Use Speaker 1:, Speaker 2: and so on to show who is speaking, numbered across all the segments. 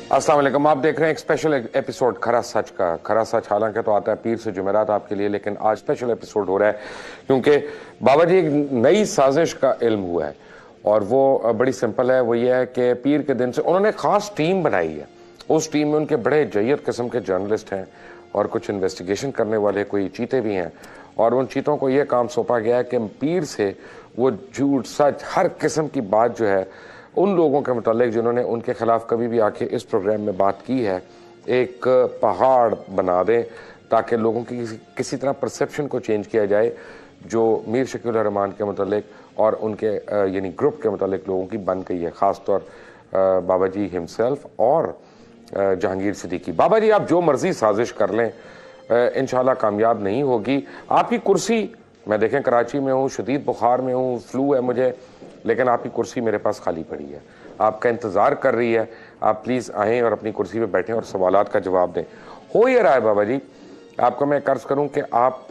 Speaker 1: अस्सलाम वालेकुम। आप देख रहे हैं एक स्पेशल एपिसोड खरा सच का। खरा सच हालांकि तो आता है पीर से जुमेरात आपके लिए, लेकिन आज स्पेशल एपिसोड हो रहा है क्योंकि बाबा जी एक नई साजिश का इल्म हुआ है और वो बड़ी सिंपल है। वो ये है कि पीर के दिन से उन्होंने ख़ास टीम बनाई है। उस टीम में उनके बड़े जय्यद किस्म के जर्नलिस्ट हैं और कुछ इन्वेस्टिगेशन करने वाले कोई चीते भी हैं, और उन चीतों को यह काम सौंपा गया है कि पीर से वो झूठ सच हर किस्म की बात जो है उन लोगों के मुतालिक जिन्होंने उनके खिलाफ कभी भी आके इस प्रोग्राम में बात की है, एक पहाड़ बना दें ताकि लोगों की किसी तरह परसेप्शन को चेंज किया जाए जो मीर शकील रहमान के मुतालिक और उनके यानी ग्रुप के मुतालिक लोगों की बन गई है, ख़ासतौर बाबा जी हिमसेल्फ और जहांगीर सिद्दीकी। बाबा जी आप जो मर्जी साजिश कर लें इंशाल्लाह कामयाब नहीं होगी। आपकी कुर्सी, मैं देखें कराची में हूँ, शदीद बुखार में हूँ, फ्लू है मुझे, लेकिन आपकी कुर्सी मेरे पास खाली पड़ी है, आपका इंतज़ार कर रही है। आप प्लीज़ आएँ और अपनी कुर्सी पे बैठें और सवालात का जवाब दें। हो ये रहा है बाबा जी, आपको मैं कर्ज करूं कि आप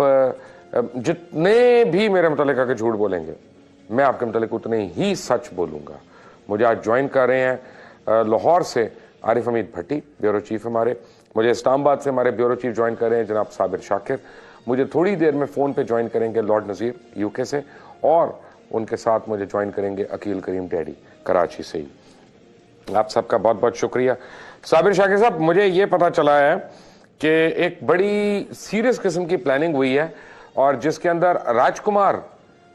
Speaker 1: जितने भी मेरे मुतालिक आके झूठ बोलेंगे मैं आपके मुतालिक उतने ही सच बोलूँगा। मुझे आज ज्वाइन कर रहे हैं लाहौर से आरिफ हमीद भट्टी, ब्यूरो चीफ हमारे। मुझे इस्लामाबाद से हमारे ब्यूरो चीफ ज्वाइन कर रहे हैं जनाब साबिर शाकिर। मुझे थोड़ी देर में फ़ोन पे ज्वाइन करेंगे लॉर्ड नज़ीर यूके से, और उनके साथ मुझे ज्वाइन करेंगे अकील करीम डैडी कराची से ही। आप सबका बहुत बहुत शुक्रिया। साबिर शाकिर साहब, मुझे ये पता चला है कि एक बड़ी सीरियस किस्म की प्लानिंग हुई है और जिसके अंदर राजकुमार,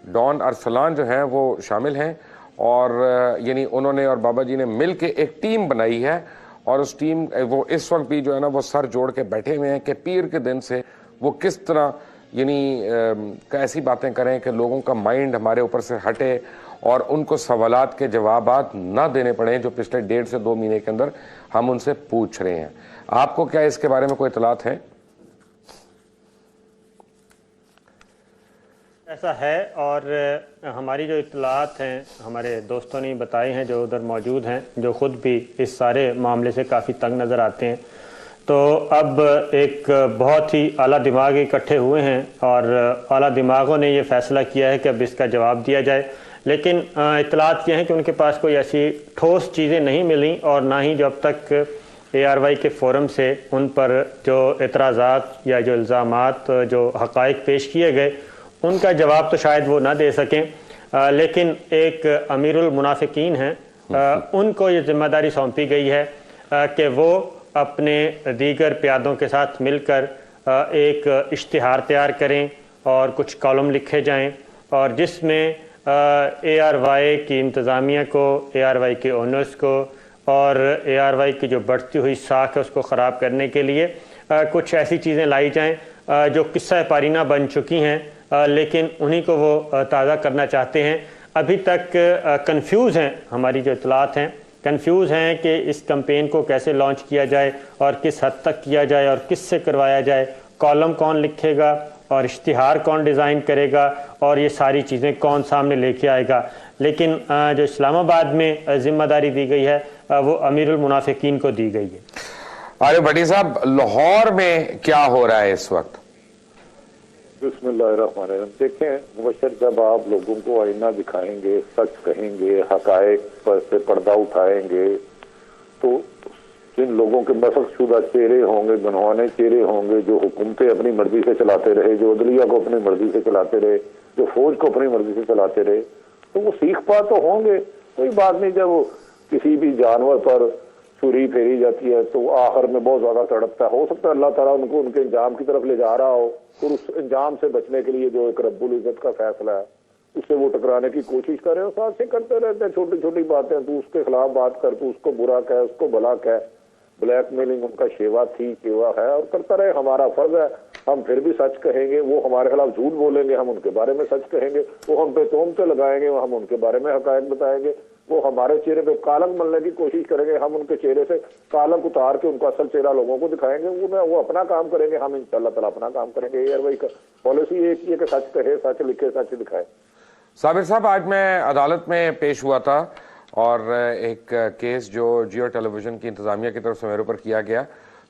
Speaker 1: डॉन अरसलान जो हैं वो शामिल हैं, और यानी उन्होंने और बाबा जी ने मिल के एक टीम बनाई है, और उस टीम वो इस वक्त भी जो है ना वो सर जोड़ के बैठे हुए हैं कि पीर के दिन से वो किस तरह यानी ऐसी बातें करें कि लोगों का माइंड हमारे ऊपर से हटे और उनको सवालात के जवाबात ना देने पड़े जो पिछले 1.5 से 2 महीने के अंदर हम उनसे पूछ रहे हैं। आपको क्या इसके बारे में कोई इतलात है?
Speaker 2: ऐसा है, और हमारी जो इतलात हैं हमारे दोस्तों ने बताए हैं जो उधर मौजूद हैं, जो ख़ुद भी इस सारे मामले से काफ़ी तंग नज़र आते हैं। तो अब एक बहुत ही आला दिमाग इकट्ठे हुए हैं और आला दिमागों ने ये फ़ैसला किया है कि अब इसका जवाब दिया जाए। लेकिन इतलात ये हैं कि उनके पास कोई ऐसी ठोस चीज़ें नहीं मिली, और ना ही जब तक ARY के फ़ोरम से उन पर जो एतराज़ात या जो इल्ज़ामात जो हक़ाइक़ पेश किए गए उनका जवाब तो शायद वो ना दे सकें। लेकिन एक अमीरुल मुनाफिकीन हैं, उनको ये ज़िम्मेदारी सौंपी गई है कि वो अपने दीगर प्यादों के साथ मिलकर एक इश्तिहार तैयार करें और कुछ कॉलम लिखे जाएं, और जिसमें ARY की इंतज़ामिया को, ARY के ओनर्स को और ARY की जो बढ़ती हुई साख है उसको ख़राब करने के लिए कुछ ऐसी चीज़ें लाई जाएं जो किस्सा पारीना बन चुकी हैं, लेकिन उन्हीं को वो ताज़ा करना चाहते हैं। अभी तक कंफ्यूज हैं, हमारी जो इतलात हैं कंफ्यूज हैं कि इस कैंपेन को कैसे लॉन्च किया जाए और किस हद तक किया जाए और किस से करवाया जाए, कॉलम कौन लिखेगा और इश्तिहार कौन डिज़ाइन करेगा, और ये सारी चीज़ें कौन सामने लेके आएगा। लेकिन जो इस्लामाबाद में जिम्मेदारी दी गई है वो अमीरुल मुनाफिकीन को दी गई है।
Speaker 1: अरे भट्टी साहब, लाहौर में क्या हो रहा है इस वक्त?
Speaker 3: बिस्मिल्लाहिर्रहमानिर्रहीम। देखें मुबशर, जब आप लोगों को आईना दिखाएंगे, सच कहेंगे, हकायक पर से पर्दा उठाएंगे, तो जिन लोगों के मसकशुदा चेहरे होंगे, गुनहाने चेहरे होंगे, जो हुकूमतें अपनी मर्जी से चलाते रहे, जो अदलिया को अपनी मर्जी से चलाते रहे, जो फौज को अपनी मर्जी से चलाते रहे, तो वो सीख पा तो होंगे। कोई बात नहीं, जब किसी भी जानवर पर छुरी फेरी जाती है तो आखिर में बहुत ज्यादा तड़पता है। हो सकता है अल्लाह ताला उनको उनके इंजाम की तरफ ले जा रहा हो, और उस इंजाम से बचने के लिए जो एक रब्बुल इज्जत का फैसला है उससे वो टकराने की कोशिश कर रहे हो। साथ से करते रहते हैं छोटी छोटी बातें, तू उसके खिलाफ बात कर, तू उसको बुरा कह, उसको भला कह। ब्लैकमेलिंग उनका शेवा थी, सेवा है, और करता रहे। हमारा फर्ज है, हम फिर भी सच कहेंगे। वो हमारे खिलाफ झूठ बोलेंगे, हम उनके बारे में सच कहेंगे। वो हम पे तोहमतें लगाएंगे, हम उनके बारे में हकायक बताएंगे। वो हमारे चेहरे पे कालक मलने की कोशिश करेंगे, हम उनके चेहरे से कालक उतार के उनका असल चेहरा लोगों को दिखाएंगे। वो अपना काम करेंगे, हम इंशाअल्लाह ताला अपना काम करेंगे। ARY का पॉलिसी एक ही है कि सच कहे, सच लिखे, सच दिखाए।
Speaker 1: साबिर साहब, आज मैं अदालत में पेश हुआ था और एक केस जो जियो टेलीविजन की इंतजामिया की तरफ से मेरे ऊपर किया गया,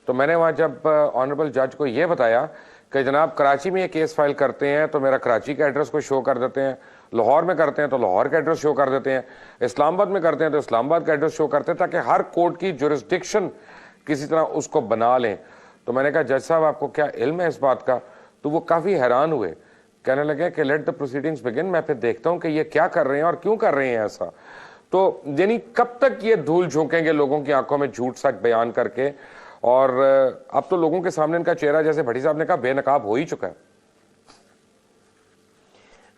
Speaker 1: तो मैंने वहाँ जब ऑनरेबल जज को ये बताया कि जनाब कराची में ये केस फाइल करते हैं तो मेरा कराची का एड्रेस को शो कर देते हैं, लाहौर में करते हैं तो लाहौर का एड्रेस शो कर देते हैं, इस्लामाबाद में करते हैं तो इस्लामाबाद का एड्रेस शो करते हैं, ताकि हर कोर्ट की जुरिस्डिक्शन किसी तरह उसको बना लें। तो मैंने कहा जज साहब आपको क्या इल्म है इस बात का? तो वो काफ़ी हैरान हुए, कहने लगे कि लेट द प्रोसीडिंग्स बिगिन, मैं फिर देखता हूँ कि ये क्या कर रहे हैं और क्यों कर रहे हैं ऐसा। तो यानी कब तक ये धूल झोंकेंगे लोगों की आंखों में झूठ सच बयान करके? और अब तो लोगों के सामने इनका चेहरा, जैसे भट्टी साहब ने कहा, बेनकाब हो ही चुका है।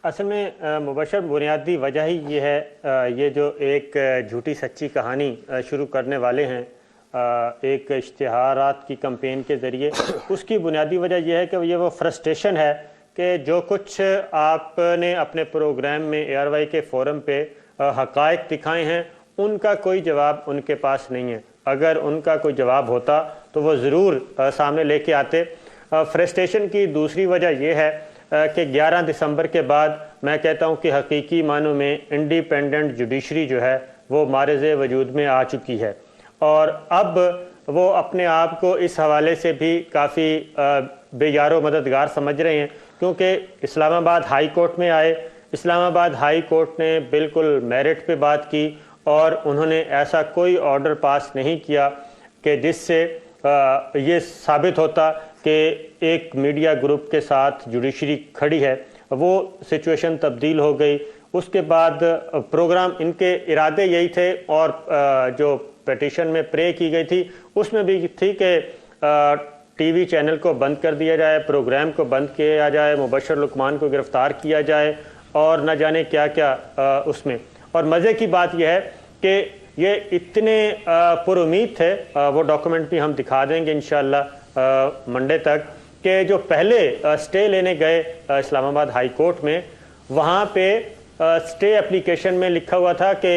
Speaker 1: असल
Speaker 2: में मुबशर बुनियादी वजह ही ये है, ये जो एक झूठी सच्ची कहानी शुरू करने वाले हैं एक इश्तिहारात की कैंपेन के ज़रिए, उसकी बुनियादी वजह यह है कि ये वो फ्रस्ट्रेशन है कि जो कुछ आपने अपने प्रोग्राम में ARY के फोरम पे हक़ाइक़ दिखाए हैं, उनका कोई जवाब उनके पास नहीं है। अगर उनका कोई जवाब होता तो वो ज़रूर सामने लेके आते। फ्रस्ट्रेशन की दूसरी वजह यह है कि 11 दिसंबर के बाद मैं कहता हूँ कि हकीकी मानों में इंडिपेंडेंट जुडिशरी जो है वो मारिज़ वजूद में आ चुकी है, और अब वो अपने आप को इस हवाले से भी काफ़ी बेयारो मददगार समझ रहे हैं, क्योंकि इस्लामाबाद हाई कोर्ट में आए, इस्लामाबाद हाई कोर्ट ने बिल्कुल मेरिट पे बात की और उन्होंने ऐसा कोई ऑर्डर पास नहीं किया कि जिससे ये साबित होता कि एक मीडिया ग्रुप के साथ जुडिशरी खड़ी है। वो सिचुएशन तब्दील हो गई। उसके बाद प्रोग्राम, इनके इरादे यही थे और जो पिटीशन में प्रे की गई थी उसमें भी थी कि टीवी चैनल को बंद कर दिया जाए, प्रोग्राम को बंद किया जाए, मुबशर लुकमान को गिरफ्तार किया जाए और न जाने क्या क्या उसमें। और मज़े की बात यह है कि ये इतने पुरुमीद थे, वो डॉक्यूमेंट भी हम दिखा देंगे इंशाअल्लाह मंडे तक, कि जो पहले स्टे लेने गए इस्लामाबाद हाई कोर्ट में, वहाँ पे स्टे एप्लीकेशन में लिखा हुआ था कि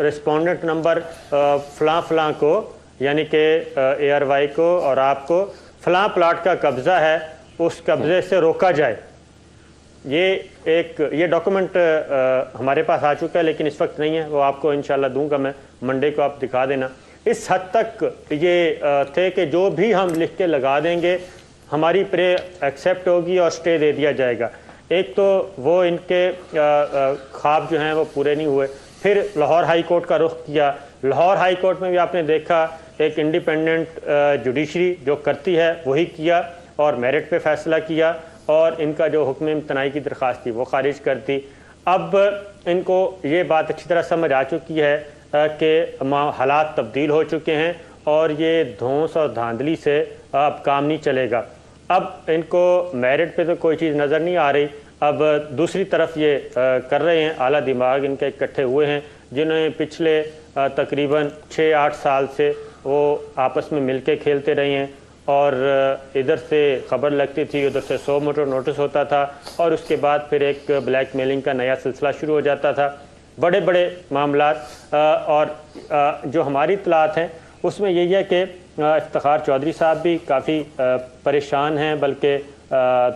Speaker 2: रिस्पोंडेंट नंबर फ़लाँ फ़लाँ को, यानी कि ARY को और आपको फ़लाँ प्लाट का कब्ज़ा है, उस कब्ज़े से रोका जाए। ये डॉक्यूमेंट हमारे पास आ चुका है, लेकिन इस वक्त नहीं है, वो आपको इंशाल्लाह दूंगा मैं मंडे को, आप दिखा देना। इस हद तक ये थे कि जो भी हम लिख के लगा देंगे हमारी प्रे एक्सेप्ट होगी और स्टे दे दिया जाएगा। एक तो वो इनके ख्वाब जो हैं वो पूरे नहीं हुए। फिर लाहौर हाई कोर्ट का रुख किया। लाहौर हाई कोर्ट में भी आपने देखा एक इंडिपेंडेंट जुडिशरी जो करती है वही किया और मेरिट पे फैसला किया, और इनका जो हुक्म इम्तनाई की दरख्वास्त थी वो खारिज कर दी। अब इनको ये बात अच्छी तरह समझ आ चुकी है कि हालात तब्दील हो चुके हैं और ये धौंस और धांधली से अब काम नहीं चलेगा। अब इनको मेरिट पे तो कोई चीज़ नज़र नहीं आ रही। अब दूसरी तरफ ये कर रहे हैं, आला दिमाग इनके इकट्ठे हुए हैं जिन्होंने पिछले तकरीबन 6-8 साल से वो आपस में मिलके खेलते रहे हैं, और इधर से खबर लगती थी, उधर से 100 मोटर नोटिस होता था, और उसके बाद फिर एक ब्लैकमेलिंग का नया सिलसिला शुरू हो जाता था। बड़े बड़े मामलात, और जो हमारी इत्तलात हैं उसमें यही है कि इफ्तिखार चौधरी साहब भी काफ़ी परेशान हैं, बल्कि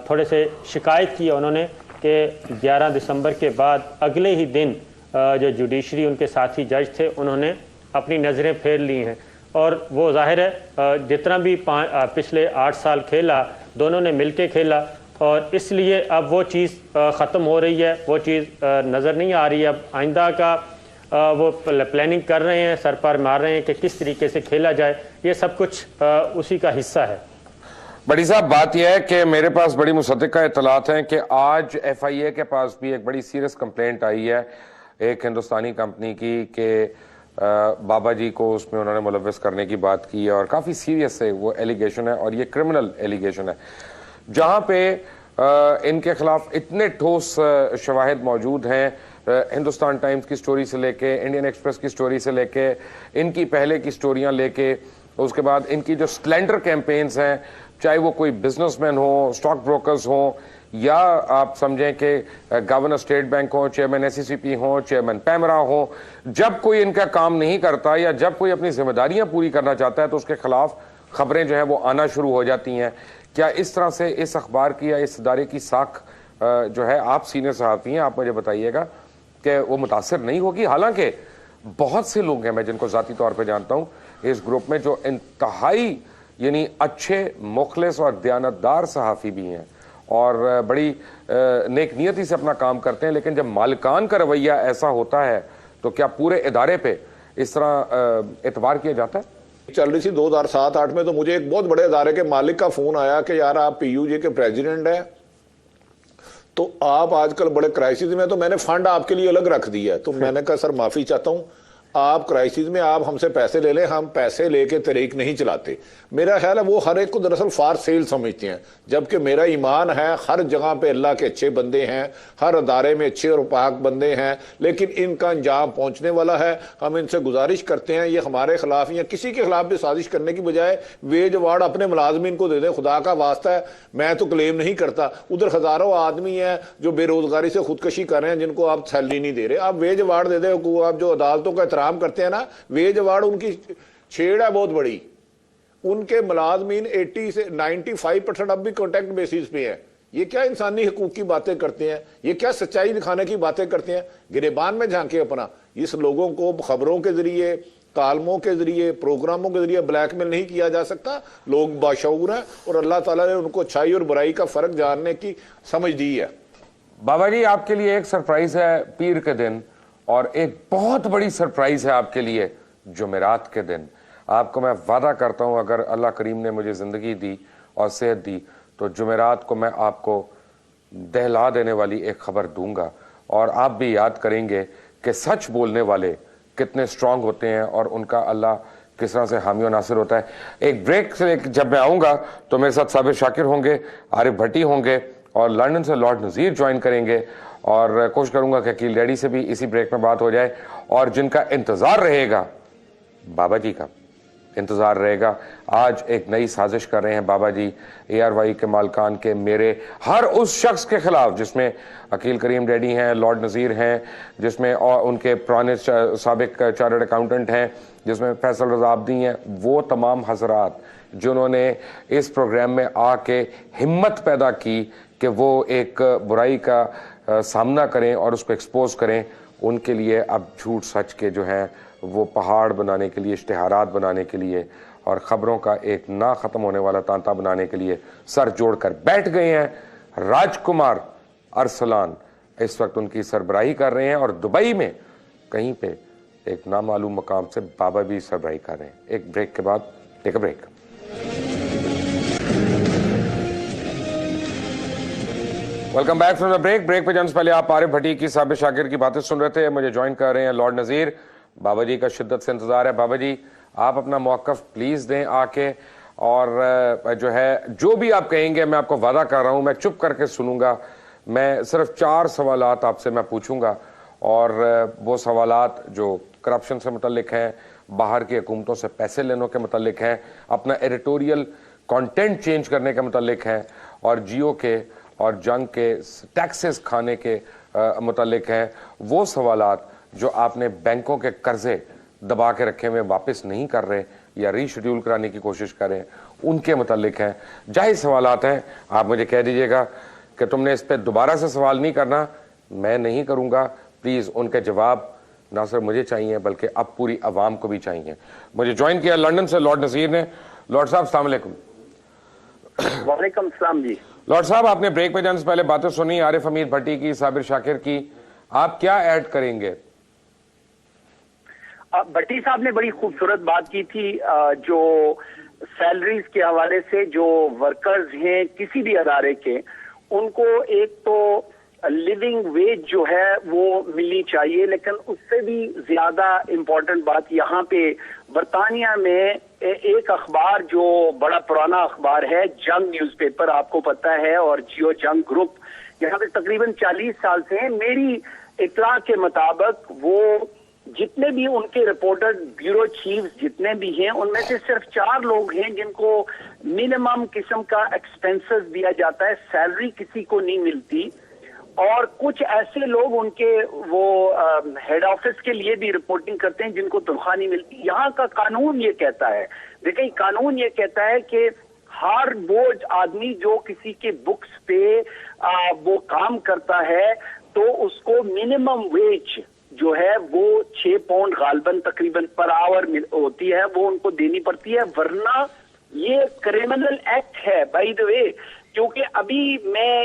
Speaker 2: थोड़े से शिकायत की उन्होंने कि 11 दिसंबर के बाद अगले ही दिन जो जुडिशरी उनके साथी जज थे उन्होंने अपनी नज़रें फेर ली हैं, और वो जाहिर है जितना भी पिछले 8 साल खेला दोनों ने मिलके खेला, और इसलिए अब वो चीज़ ख़त्म हो रही है, वो चीज़ नज़र नहीं आ रही है। अब आइंदा का वो प्लानिंग कर रहे हैं, सर पर मार रहे हैं कि किस तरीके से खेला जाए। ये सब कुछ उसी का हिस्सा है।
Speaker 1: बड़ी साहब, बात यह है कि मेरे पास बड़ी मुसद्दिका इत्तलात हैं कि आज FIA के पास भी एक बड़ी सीरियस कंप्लेंट आई है एक हिंदुस्तानी कंपनी की कि बाबा जी को उसमें उन्होंने मुलव्वस करने की बात की है, और काफ़ी सीरियस है वो एलिगेशन है, और ये क्रिमिनल एलिगेशन है, जहाँ पे इनके खिलाफ इतने ठोस शवाहिद मौजूद हैं। हिंदुस्तान टाइम्स की स्टोरी से लेके, इंडियन एक्सप्रेस की स्टोरी से लेके, इनकी पहले की स्टोरियाँ लेके, उसके बाद इनकी जो स्लेंडर कैंपेन्स हैं, चाहे वो कोई बिजनेसमैन हो, स्टॉक ब्रोकर्स हों, या आप समझें कि गवर्नर स्टेट बैंक हो, चेयरमैन SCCP हो, चेयरमैन पैमरा हो, जब कोई इनका काम नहीं करता या जब कोई अपनी जिम्मेदारियां पूरी करना चाहता है तो उसके खिलाफ खबरें जो है वो आना शुरू हो जाती हैं। क्या इस तरह से इस अखबार की या इस इदारे की साख जो है, आप सीनियर सहाफ़ी हैं, आप मुझे बताइएगा कि वो मुतासिर नहीं होगी? हालांकि बहुत से लोग हैं, मैं जिनको ज़ाती तौर पर जानता हूँ इस ग्रुप में, जो इंतहाई यानी अच्छे, मुखलिस और दयानतदार सहाफ़ी भी हैं, और बड़ी नेक नियति से अपना काम करते हैं, लेकिन जब मालिकान का रवैया ऐसा होता है तो क्या पूरे इदारे पे इस तरह एतबार किया जाता है?
Speaker 4: चल रही थी 2007-8 में, तो मुझे एक बहुत बड़े इदारे के मालिक का फोन आया कि यार आप पीयूजे के प्रेसिडेंट हैं, तो आप आजकल बड़े क्राइसिस में, तो मैंने फंड आपके लिए अलग रख दिया है। तो मैंने कहा सर माफी चाहता हूं, आप क्राइसिस में आप हमसे पैसे ले लें, हम पैसे लेके तरीक नहीं चलाते। मेरा ख्याल है वो हर एक को दरअसल फार सेल समझते हैं, जबकि मेरा ईमान है हर जगह पे अल्लाह के अच्छे बंदे हैं, हर अदारे में अच्छे और पाक बंदे हैं, लेकिन इनका अंजाम पहुंचने वाला है। हम इनसे गुजारिश करते हैं ये हमारे खिलाफ या किसी के खिलाफ भी साजिश करने की बजाय वेज अवार्ड अपने मुलाजमीन को दे दें। खुदा का वास्ता है, मैं तो क्लेम नहीं करता, उधर हजारों आदमी हैं जो बेरोजगारी से खुदकशी कर रहे हैं, जिनको आप सैलरी नहीं दे रहे, आप वेज अवार्ड दे दें। आप जो अदालतों का एहतराम करते हैं ना, वेज अवार्ड उनकी छेड़ है बहुत बड़ी। उनके मुलाजमीन 80 से 95% अब भी कॉन्ट्रैक्ट बेसिस पे है। ये क्या इंसानी हकूक की बातें करते हैं, ये क्या सच्चाई दिखाने की बातें करते हैं? गिरेबान में झांके अपना। इस लोगों को खबरों के जरिए, कालमों के जरिए, प्रोग्रामों के जरिए ब्लैकमेल नहीं किया जा सकता। लोग बाशऊर हैं और अल्लाह ताला ने उनको अच्छाई और बुराई का फर्क जानने की समझ दी है।
Speaker 1: बाबा जी, आपके लिए एक सरप्राइज है पीर के दिन, और एक बहुत बड़ी सरप्राइज है आपके लिए जुमेरात के दिन। आपको मैं वादा करता हूं, अगर अल्लाह करीम ने मुझे जिंदगी दी और सेहत दी, तो जुमेरात को मैं आपको दहला देने वाली एक खबर दूंगा, और आप भी याद करेंगे कि सच बोलने वाले कितने स्ट्रांग होते हैं और उनका अल्लाह किस तरह से हामी और नासिर होता है। एक ब्रेक से जब मैं आऊंगा तो मेरे साथ साबिर शाकिर होंगे, आरिफ भट्टी होंगे, और लंदन से लॉर्ड नज़ीर ज्वाइन करेंगे, और कोशिश करूंगा कि अकील डैडी से भी इसी ब्रेक में बात हो जाए। और जिनका इंतजार रहेगा, बाबा जी का इंतजार रहेगा। आज एक नई साजिश कर रहे हैं बाबा जी, ARY के मालकान के मेरे हर उस शख्स के खिलाफ, जिसमें अकील करीम डैडी हैं, लॉर्ड नज़ीर हैं, जिसमें और उनके पुराने साबिक चार्टर्ड अकाउंटेंट हैं, जिसमें फैसल रज़ा आब्दी हैं। वो तमाम हजरात जिन्होंने इस प्रोग्राम में आके हिम्मत पैदा की कि वो एक बुराई का सामना करें और उसको एक्सपोज करें, उनके लिए अब झूठ सच के जो हैं वो पहाड़ बनाने के लिए, इश्तिहारात बनाने के लिए और ख़बरों का एक ना ख़त्म होने वाला तांता बनाने के लिए सर जोड़कर बैठ गए हैं। राजकुमार अरसलान इस वक्त उनकी सरबराही कर रहे हैं, और दुबई में कहीं पे एक नामालूम मकाम से बाबा भी सरबराही कर रहे हैं। एक ब्रेक के बाद, take a break. Welcome back from the break. Break पे जाने से पहले आप आरिफ भट्टी की साबिर शाकिर की बातें सुन रहे थे। मुझे ज्वाइन कर रहे हैं लॉर्ड नज़ीर। बाबा जी का शिद्दत से इंतजार है। बाबा जी, आप अपना मौक़िफ़ प्लीज दें आके, और जो है जो भी आप कहेंगे, मैं आपको वादा कर रहा हूं मैं चुप करके सुनूंगा। मैं सिर्फ 4 सवालात आपसे मैं पूछूंगा, और वो सवालात जो करप्शन से मुतल्लिक हैं, बाहर की हुकूमतों से पैसे लेने के मुतल्लिक हैं, अपना एडिटोरियल कंटेंट चेंज करने के मुतल्लिक हैं, और जियो के और जंग के टैक्सेस खाने के मुतल्लिक हैं। वो सवालात जो आपने बैंकों के कर्जे दबा के रखे हुए वापस नहीं कर रहे या रीशेड्यूल कराने की कोशिश कर रहे हैं, उनके मुतल्लिक हैं। जाहिर सवालात हैं, आप मुझे कह दीजिएगा कि तुमने इस पर दोबारा से सवाल नहीं करना, मैं नहीं करूंगा। प्लीज उनके जवाब ना सिर्फ मुझे चाहिए बल्कि अब पूरी आवाम को भी चाहिए। मुझे ज्वाइन किया लंदन से लॉर्ड नज़ीर ने। लॉर्ड साहब अस्सलाम वालेकुम।
Speaker 5: वालेकुम सलाम जी।
Speaker 1: लॉर्ड साहब, आपने ब्रेक पे जाने से पहले बातें सुनी आरिफ हमीद भट्टी की, साबिर शाकिर की, आप क्या ऐड करेंगे?
Speaker 5: भट्टी साहब ने बड़ी खूबसूरत बात की थी, जो सैलरीज के हवाले से जो वर्कर्स हैं किसी भी अदारे के, उनको एक तो लिविंग वेज जो है वो मिलनी चाहिए, लेकिन उससे भी ज्यादा इम्पोर्टेंट बात यहाँ पे बरतानिया में एक अखबार जो बड़ा पुराना अखबार है, जंग न्यूज़पेपर, आपको पता है, और जियो जंग ग्रुप यहाँ पे तकरीबन 40 साल से है। मेरी इत्तला के मुताबिक वो जितने भी उनके रिपोर्टर, ब्यूरो चीफ्स जितने भी हैं, उनमें से सिर्फ 4 लोग हैं जिनको मिनिमम किस्म का एक्सपेंसेस दिया जाता है, सैलरी किसी को नहीं मिलती। और कुछ ऐसे लोग उनके वो हेड ऑफिस के लिए भी रिपोर्टिंग करते हैं जिनको तनख्वाह नहीं मिलती। यहाँ का कानून ये कहता है, देखिए कानून ये कहता है कि हर वो आदमी जो किसी के बुक्स पे वो काम करता है तो उसको मिनिमम वेज जो है वो 6 पाउंड गालबन तकरीबन पर आवर होती है, वो उनको देनी पड़ती है, वरना ये क्रिमिनल एक्ट है। बाय द वे, क्योंकि अभी मैं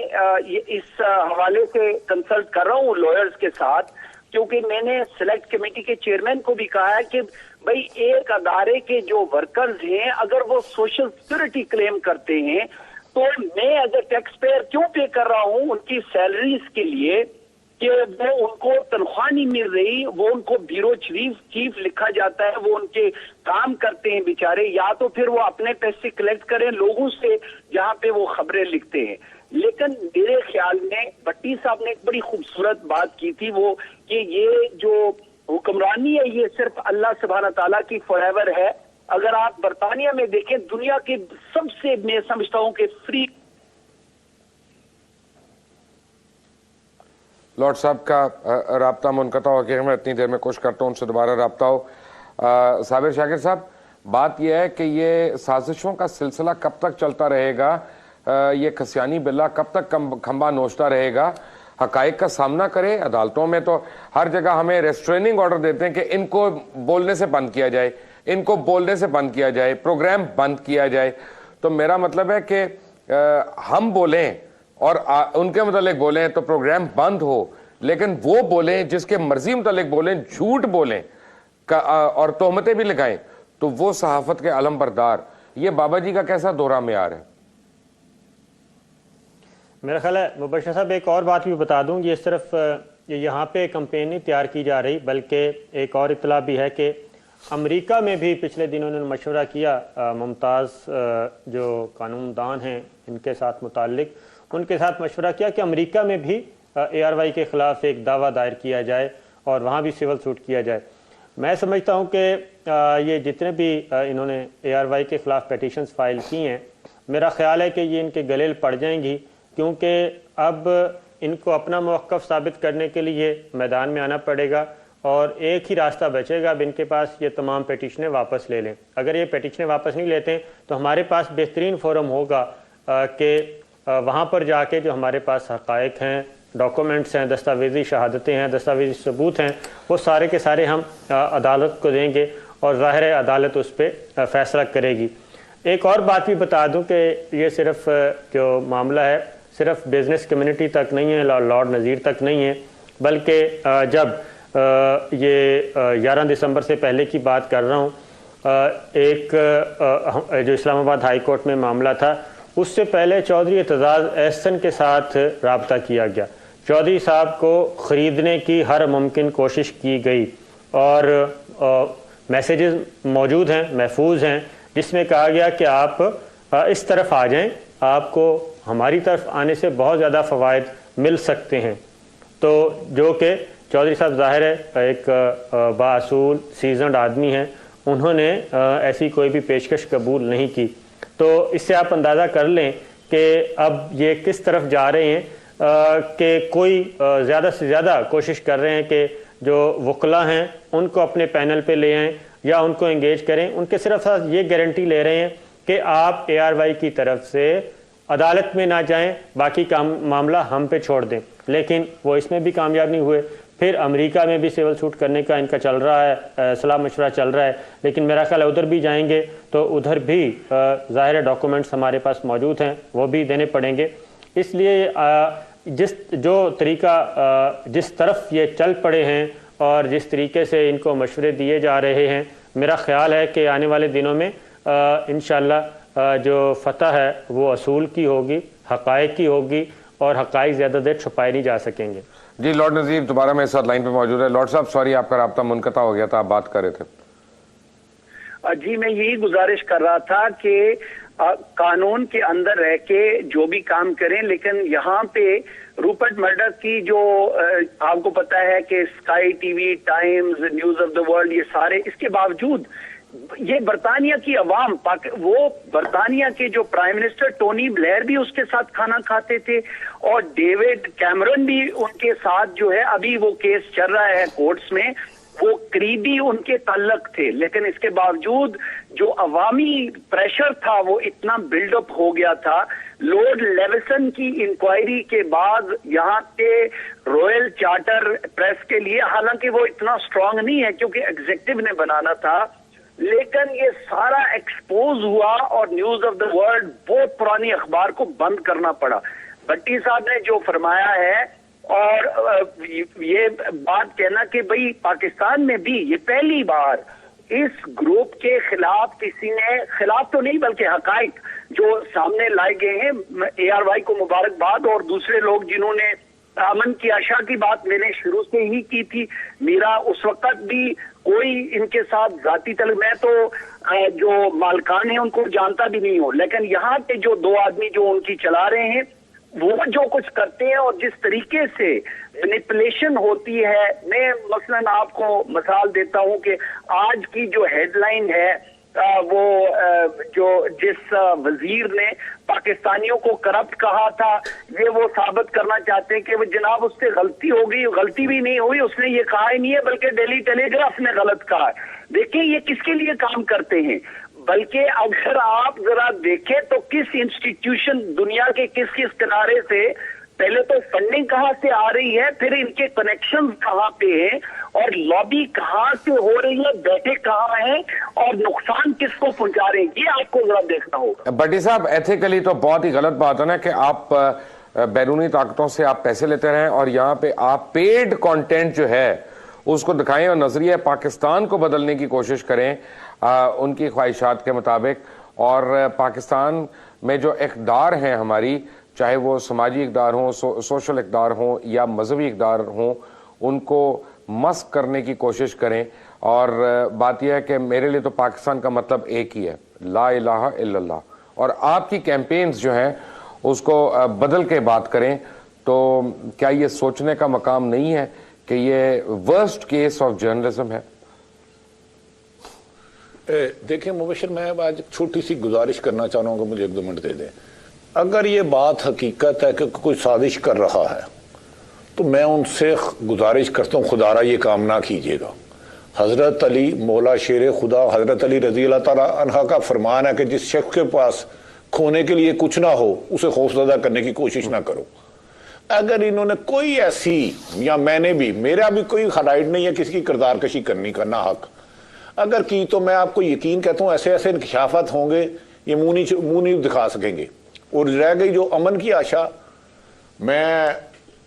Speaker 5: इस हवाले से कंसल्ट कर रहा हूँ लॉयर्स के साथ, क्योंकि मैंने सिलेक्ट कमेटी के चेयरमैन को भी कहा है कि भाई एक अदारे के जो वर्कर्स हैं अगर वो सोशल सिक्योरिटी क्लेम करते हैं तो मैं अगर टैक्स पेयर क्यों पे कर रहा हूं उनकी सैलरीज के लिए कि वो उनको तनख्वाह नहीं मिल रही, वो उनको ब्यूरो चीफ लिखा जाता है, वो उनके काम करते हैं बेचारे, या तो फिर वो अपने पैसे कलेक्ट करें लोगों से जहां पे वो खबरें लिखते हैं। लेकिन मेरे ख्याल में भट्टी साहब ने एक बड़ी खूबसूरत बात की थी, वो कि ये जो हुक्मरानी है ये सिर्फ अल्लाह सुब्हान ताला की फॉरएवर है। अगर आप बरतानिया में देखें दुनिया के सबसे, मैं समझता हूं कि फ्री।
Speaker 1: लॉर्ड साहब का राब्ता मुनक़ता हो गया, मैं इतनी देर में कोशिश करता हूँ उनसे दोबारा राब्ता हो। साबिर शाकिर साहब, बात यह है कि ये साजिशों का सिलसिला कब तक चलता रहेगा, ये खसियानी बिल्ला कब तक खंबा नोचता रहेगा, हकाइक का सामना करे। अदालतों में तो हर जगह हमें रेस्ट्रेनिंग ऑर्डर देते हैं कि इनको बोलने से बंद किया जाए, इनको बोलने से बंद किया जाए, प्रोग्राम बंद किया जाए। तो मेरा मतलब है कि हम बोलें और उनके मुतालिक बोलें तो प्रोग्राम बंद हो, लेकिन वो बोलें जिसके मर्जी मुतालिक बोलें, झूठ बोलें और तोहमतें भी लगाएं, तो वो सहाफत के अलम बरदार। ये बाबा जी का कैसा दोहरा मेयार है?
Speaker 2: मेरा ख्याल है मुबश्शिर साहब एक और बात भी बता दूं, ये सिर्फ यहाँ पे कैंपेन नहीं तैयार की जा रही, बल्कि एक और इतला भी है कि अमेरिका में भी पिछले दिनों उन्होंने मशवरा किया, मुमताज़ जो कानूनदान हैं इनके साथ मुताल्लिक, उनके साथ मशवरा किया कि अमेरिका में भी ARY के ख़िलाफ़ एक दावा दायर किया जाए और वहाँ भी सिविल सूट किया जाए। मैं समझता हूँ कि ये जितने भी इन्होंने ARY के ख़िलाफ़ पेटिशंस फाइल की हैं, मेरा ख्याल है कि ये इनके गले पड़ जाएंगी, क्योंकि अब इनको अपना मौक़िफ़ साबित करने के लिए मैदान में आना पड़ेगा और एक ही रास्ता बचेगा, अब इनके पास ये तमाम पेटिशनें वापस ले लें। अगर ये पेटिशनें वापस नहीं लेते तो हमारे पास बेहतरीन फोरम होगा कि वहाँ पर जाके जो हमारे पास हक़ाइक़ हैं, डॉक्यूमेंट्स हैं, दस्तावेज़ी शहादतें हैं, दस्तावेज़ी सबूत हैं, वो सारे के सारे हम अदालत को देंगे और ज़ाहिर है अदालत उस पर फ़ैसला करेगी। एक और बात भी बता दूं कि ये सिर्फ जो मामला है सिर्फ बिज़नेस कम्युनिटी तक नहीं है, लॉर्ड नज़ीर तक नहीं है, बल्कि जब ये 11 दिसंबर से पहले की बात कर रहा हूँ, एक जो इस्लामाबाद हाई कोर्ट में मामला था, उससे पहले चौधरी एतजाज़ एहसन के साथ रब्ता किया गया। चौधरी साहब को ख़रीदने की हर मुमकिन कोशिश की गई और मैसेजेस मौजूद हैं, महफूज हैं, जिसमें कहा गया कि आप इस तरफ आ जाएं, आपको हमारी तरफ आने से बहुत ज़्यादा फ़वाइद मिल सकते हैं। तो जो कि चौधरी साहब ज़ाहिर है एक बाअसूल सीजनड आदमी हैं, उन्होंने ऐसी कोई भी पेशकश कबूल नहीं की। तो इससे आप अंदाज़ा कर लें कि अब ये किस तरफ जा रहे हैं कि कोई ज़्यादा से ज़्यादा कोशिश कर रहे हैं कि जो वकला हैं उनको अपने पैनल पे ले आएँ या उनको एंगेज करें। उनके सिर्फ ये गारंटी ले रहे हैं कि आप ARY की तरफ से अदालत में ना जाएं, बाकी काम मामला हम पे छोड़ दें, लेकिन वो इसमें भी कामयाब नहीं हुए। फिर अमेरिका में भी सिविल सूट करने का इनका चल रहा है, सलाह मशवरा चल रहा है, लेकिन मेरा ख्याल है उधर भी जाएंगे तो उधर भी ज़ाहिर डॉक्यूमेंट्स हमारे पास मौजूद हैं, वो भी देने पड़ेंगे। इसलिए जिस तरफ ये चल पड़े हैं और जिस तरीके से इनको मशवरे दिए जा रहे हैं, मेरा ख्याल है कि आने वाले दिनों में इंशाअल्लाह जो फतह है वो असूल की होगी, हक़ाइक़ की होगी और हक़ाइक़ ज़्यादा देर छुपाए नहीं जा सकेंगे।
Speaker 1: जी लॉर्ड नज़ीर दोबारा मेरे साथ लाइन पे मौजूद है। लॉर्ड साहब सॉरी, आपका राब्ता मुनक़ता हो गया था, आप बात कर रहे थे।
Speaker 5: जी मैं यही गुजारिश कर रहा था कि कानून के अंदर रह के जो भी काम करें, लेकिन यहाँ पे रूपर्ट मर्डॉक की जो आपको पता है कि sky TV, times, news of the world, ये सारे, इसके बावजूद ये बरतानिया की अवाम, वो बरतानिया के जो प्राइम मिनिस्टर टोनी ब्लेयर भी उसके साथ खाना खाते थे और डेविड कैमरन भी उनके साथ जो है, अभी वो केस चल रहा है कोर्ट्स में, वो करीबी उनके ताल्लुक थे। लेकिन इसके बावजूद जो अवामी प्रेशर था वो इतना बिल्डअप हो गया था। लॉर्ड लेविसन की इंक्वायरी के बाद यहाँ के रॉयल चार्टर प्रेस के लिए, हालांकि वो इतना स्ट्रांग नहीं है क्योंकि एग्जीक्यूटिव ने बनाना था, लेकिन ये सारा एक्सपोज हुआ और न्यूज ऑफ द वर्ल्ड बहुत पुरानी अखबार को बंद करना पड़ा। भट्टी साहब ने जो फरमाया है और ये बात कहना कि भाई पाकिस्तान में भी ये पहली बार इस ग्रुप के खिलाफ किसी ने, खिलाफ तो नहीं बल्कि हकाइक जो सामने लाए गए हैं, ARY को मुबारकबाद और दूसरे लोग जिन्होंने अमन की आशा की बात मैंने शुरू से ही की थी। मेरा उस वक्त भी कोई इनके साथ जाती तलब, मैं तो जो मालकान है उनको जानता भी नहीं हूं, लेकिन यहाँ के जो दो आदमी जो उनकी चला रहे हैं वो जो कुछ करते हैं और जिस तरीके से मैनिपुलेशन होती है, मैं मसलन आपको मिसाल देता हूं कि आज की जो हेडलाइन है वो जो जिस वजीर ने पाकिस्तानियों को करप्ट कहा था, ये वो साबित करना चाहते हैं कि वो जनाब उससे गलती हो गई, गलती भी नहीं हुई, उसने ये कहा ही नहीं है बल्कि डेली टेलीग्राफ ने गलत कहा। देखिए ये किसके लिए काम करते हैं, बल्कि अगर आप जरा देखें तो किस इंस्टीट्यूशन दुनिया के किस किस किनारे से पहले तो फंडिंग कहां से आ रही है, फिर इनके कनेक्शन कहां पे हैं और लॉबी कहां से हो रही है, बैठे कहां हैं और नुकसान किसको पहुंचा रहे हैं, ये आपको जरा देखना होगा।
Speaker 1: भट्टी साहब एथिकली तो बहुत ही गलत बात है ना कि आप बैरूनी ताकतों से आप पैसे लेते रहें और यहाँ पे आप पेड कंटेंट जो है उसको दिखाएं और नजरिया पाकिस्तान को बदलने की कोशिश करें उनकी ख्वाहिशात के मुताबिक। और पाकिस्तान में जो इक़दार हैं हमारी, चाहे वो समाजी इक़दार हों, सोशल इक़दार हों या मजहबी इक़दार हों, उनको मस्क करने की कोशिश करें। और बात यह है कि मेरे लिए तो पाकिस्तान का मतलब एक ही है, ला इलाहा इल्लल्लाह, और आपकी कैंपेन्स जो हैं उसको बदल के बात करें। तो क्या ये सोचने का मकाम नहीं है कि ये वर्स्ट केस ऑफ जर्नलिज्म है?
Speaker 4: देखिए मुबशर, मैं आज छोटी सी गुजारिश करना चाह रहा हूँ, मुझे 1-2 मिनट दे दें। अगर ये बात हकीकत है कि कोई साजिश कर रहा है तो मैं उनसे गुजारिश करता हूँ खुदारा ये काम ना कीजिएगा। हजरत अली मौला शेर खुदा हजरत अली रजी अल्लाह ताला अन्हा का फरमान है कि जिस शख्स के पास खोने के लिए कुछ ना हो उसे खौफजदा करने की कोशिश ना करो। अगर इन्होंने कोई ऐसी, या मैंने भी, मेरा भी कोई राइट नहीं है किसी की किरदार कशी करने का, ना हक, अगर की तो मैं आपको यकीन कहता हूँ ऐसे ऐसे इंकशाफात होंगे ये मुंह नहीं दिखा सकेंगे। और रह गई जो अमन की आशा, मैं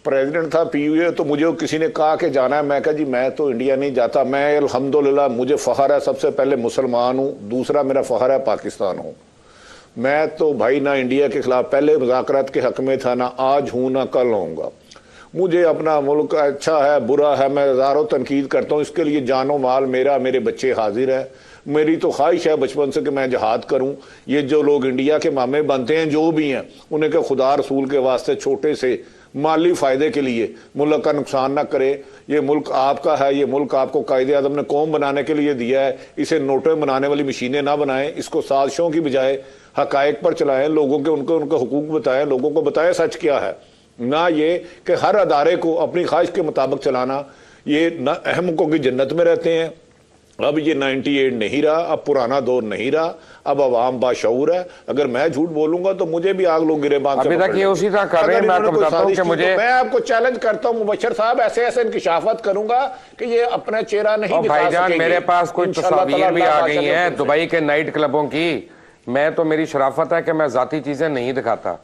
Speaker 4: प्रेसिडेंट था PUA तो मुझे किसी ने कहा कि जाना है, मैं कहा जी मैं तो इंडिया नहीं जाता, मैं अल्हम्दुलिल्लाह मुझे फ़ख्र है, सबसे पहले मुसलमान हूँ, दूसरा मेरा फ़ख्र है पाकिस्तान हूँ। मैं तो भाई ना इंडिया के खिलाफ पहले मुज़ाकरात के हक में था, ना आज हूँ ना कल होऊंगा। मुझे अपना मुल्क अच्छा है बुरा है मैं हज़ारों तनकीद करता हूँ, इसके लिए जानो माल मेरा, मेरे बच्चे हाजिर है। मेरी तो ख्वाहिश है बचपन से कि मैं जहाद करूं। ये जो लोग इंडिया के मामे बनते हैं जो भी हैं, उन्हें के खुदा रसूल के वास्ते छोटे से माली फ़ायदे के लिए मुल्क का नुकसान ना करे। ये मुल्क आपका है, ये मुल्क आपको कायदे आज़म ने कौम बनाने के लिए दिया है, इसे नोटें बनाने वाली मशीनें ना बनाएं, इसको साजिशों की बजाय हकायक पर चलाएं, लोगों के उनके हुकूक बताएं, लोगों को बताएं सच क्या है, ना ये कि हर अदारे को अपनी ख्वाहिश के मुताबिक चलाना। ये न अहमकों की जन्नत में रहते हैं। अब ये 98 नहीं रहा, अब पुराना दौर नहीं रहा, अब अवाम बाशऊर है। अगर मैं झूठ बोलूंगा तो मुझे भी आग लोग गिरेबान
Speaker 1: अभी तक ये उसी तरह कर रहे हैं। मैं आपको बताता हूं कि मुझे, मैं
Speaker 4: आपको चैलेंज करता हूं मुबशर साहब, ऐसे ऐसे इंकिशाफात करूंगा कि ये अपना चेहरा नहीं दिखा
Speaker 1: भाईजान मेरे पास कुछ तस्वीर भी आ गई हैं दुबई के नाइट क्लबों की। मैं तो, मेरी शराफत है कि मैं जाती चीजें नहीं दिखाता